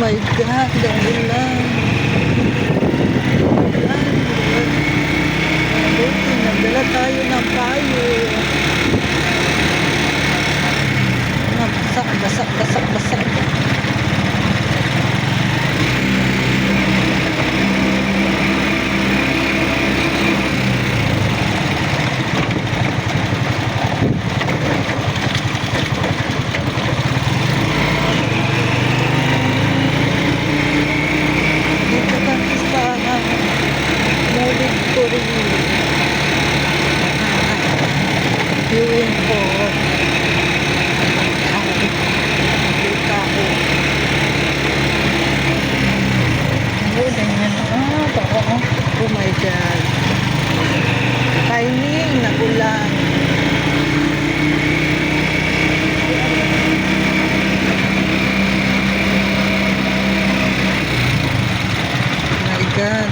my God, ang ulan. Ulan. Buti, nagdala tayo ng payo. Basak. Dito ka sa Molig ko rin. Viewing ko. Dito ako. Oh my God. Timing, nagulan. My God.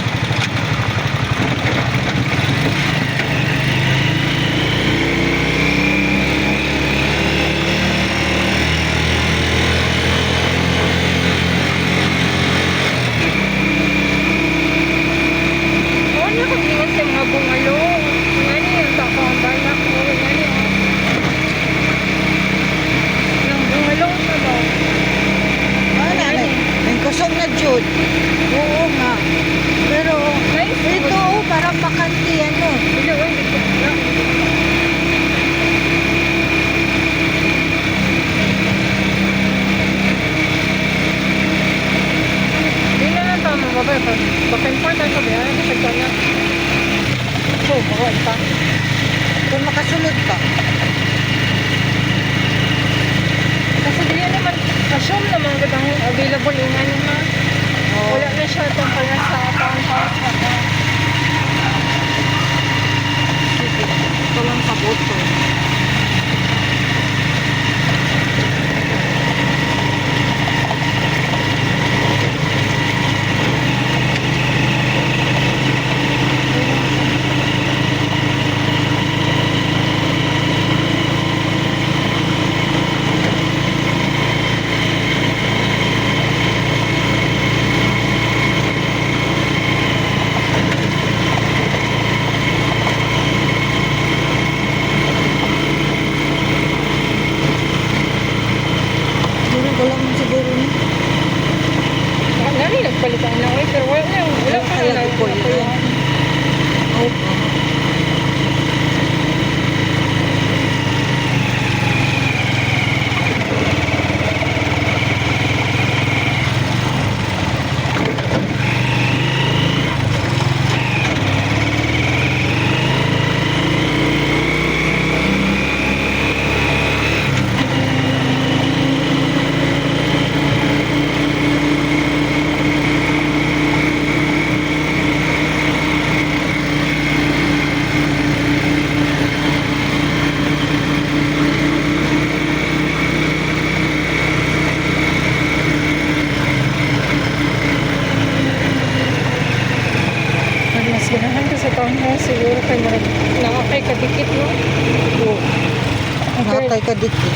Kusog na Jud. Oo nga. Pero ito parang makanti ano. Hindi na lang tama ba? Baka important ko ba? Kasi na. So, baka pa. Kung makasulod ka. Kasi di yan naman, assume naman kitang available yung ano ha. Wala na siya itong kaya sa townhouse. Ito lang sa boto. Nagpalitan na pero wala pa na po yun. Opo. Ganahan ko sa townhouse, siguro kay nakakay kadikit, no? Oo. Nakakay ka dito.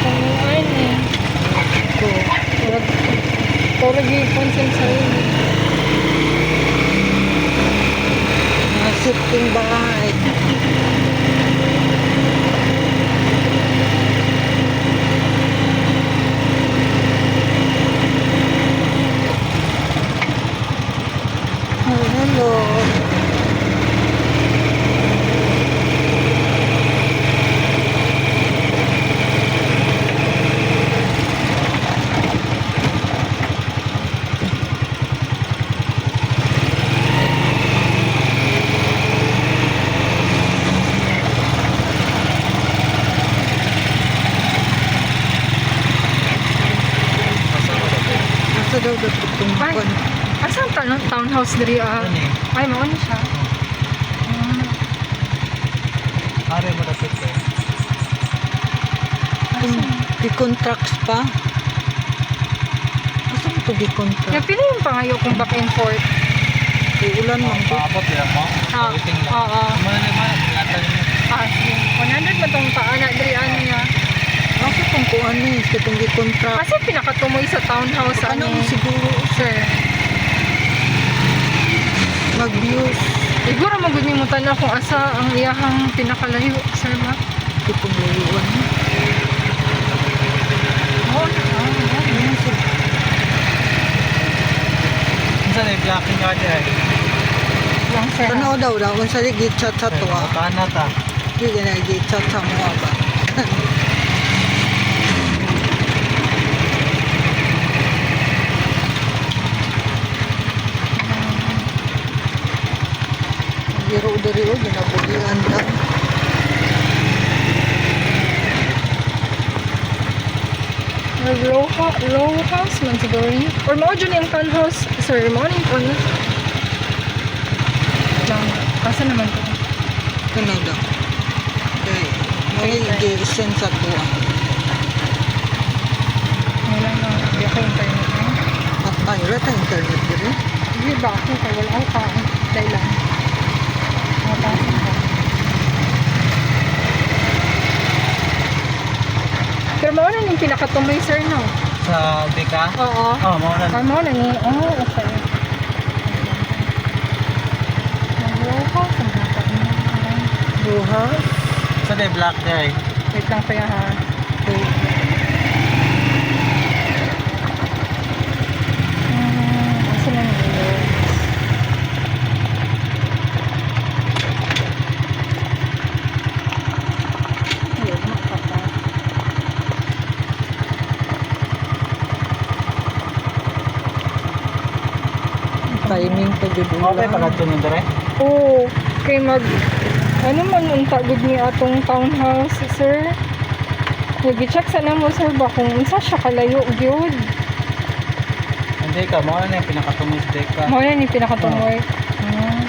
Panguan eh. Puro gikonsen sa rin. Shifting bahay. Hello. Asa daw itong Ay, asan townhouse diri ah? Ay, mauna siya. Are mo dapat ko. Di-contracts pa? Asa mo ito di-contract? Yung pili yung pangayo kung back and forth. Ulan man po. Paabot yan mo. Waiting lang. Oo. Mana naman, ingatan niyo. Sige. 100 ba itong paan na diri ano niya? Oh, Asa pang kuan ni katong gi-contract. Kasi pinakatumoy sa townhouse Ano ani. siguro Sir. mag-views Siguro magud ni mo tanaw kung asa ang iyahang pinakalayo, sir ba? tipong layuan. Oo. Minsan ay blocking ka di ay. Lang sir. Tanaw daw kung sa gi-chat sa to ah. Butaan na ta. Di na gi-chat sa mo ba. Biro diri o ginabugian lang. Low house man siguro ni. Or mao dyan yung townhouse, sir. Mao ni ano? Lang. Asa naman to? Tanaw daw. Kay may gi-send sa to ah. Wala na. Hindi ako internet na. Ay, rata internet diri. Hindi ba ako? Kaya wala ako ka. Dahil lang. Matasan ka. Pero mao na yung pinakatumoy, sir, no? Sa Bika? Oo. Oh, mo na. Ah, mao na ni. Oh, okay. Nag-local. Ang hata mo. Buhas. Sa day block di ay. Wait lang kaya ha. Asa na nilo? Ayun, makapa. Timing pa jud Okay, pagkatun mo dire. Oo. Kay mag... Ano man unta gud ni atong townhouse, sir? Nag-check sa namo, sir, ba kung unsa siya kalayo gyud. Hindi ka, mo na yung pinakatumis di ka. Mao na ni pinakatumoy. Ah.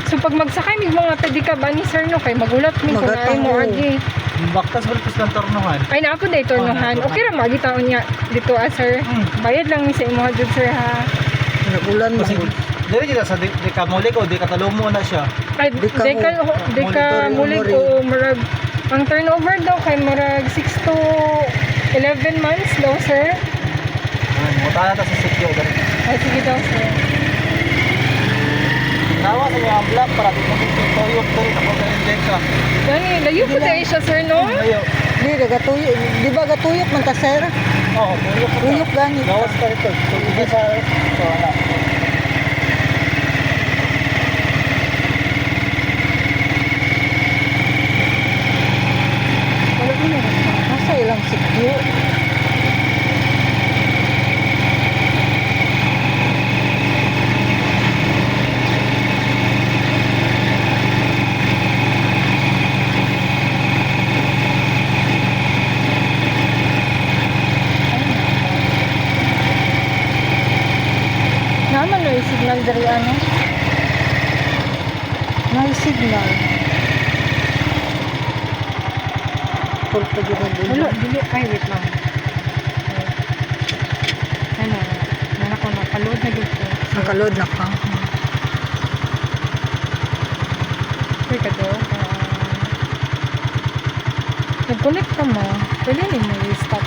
So pag magsakay mig mga pedika ba ni sir no kay magulat mi kung Magatang, ay mo oo. agi. Baktas balpos ng tornuhan. Ay na ako day tornohan. Okay ra magi taon niya dito sir. Bayad lang ni sa imo jud sir ha. Nagulan Kasi mo. dire kita sa di ka mulik o di ka talumo na siya. Ay Di ka di ka mulig monitor ko murag ang turnover daw kay murag 6 to 11 months daw sir. Muta na ta sa sityo dire. Ay sige daw sir. Nawa sa mga block para di mo tuyok dire sa pagkain ka. Gani layo po tayo siya sir no. Ayo. Di gatuyok, di ba gatuyok man ta sir? Oh, tuyok ko. Tuyok gani. Gawas ka rito. Tuloy sa so ana. Wala ko na. Asa ilang sikyo? Naman no yung signal dari ano. May signal. Full pa jud ang Wala, ulo. dili. Ay, wait lang. Ano, nana ko napaload na dito. Nakalod na ka. Okay ka do. Nag-connect ka mo. Pwede ni mo i-stop